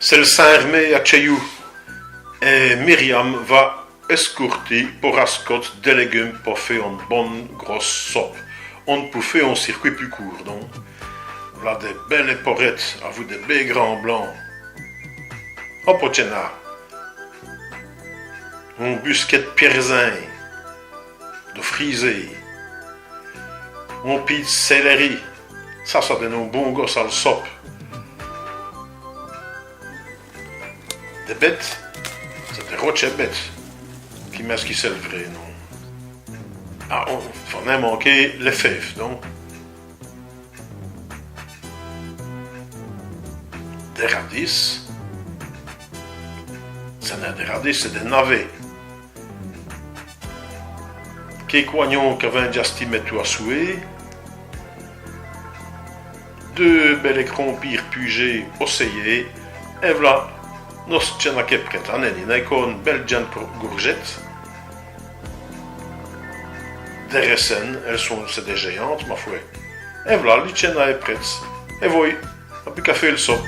C'est le Saint-Hermé à Cheyou. Et Myriam va escourter pour ascot des légumes pour faire une bonne grosse soupe. On peut faire un circuit plus court, donc. Voilà des belles éporettes, à vous des belles grands blancs. Hop, Ochena. Un busquet de pierzin, de frisé. Un pied de céleri. Ça donne un bon gosse à la soupe. Des bêtes, c'est des roches bêtes. Qui m'a ce qui s'est le vrai, non? Ah, on faut manquer les fèves, non? Des radis. Ce n'est des radis, c'est des navets. Qui coignons que vient d'y mettre à souhait. Deux belles écrans pire pugés, osseillés. Et voilà, nos tchena kepket aneni, une belle djane gourgette. Des racines, c'est des géantes, ma foi. Et voilà, l'itchena est prête. Et voyez, on peut qu'à faire le soupe.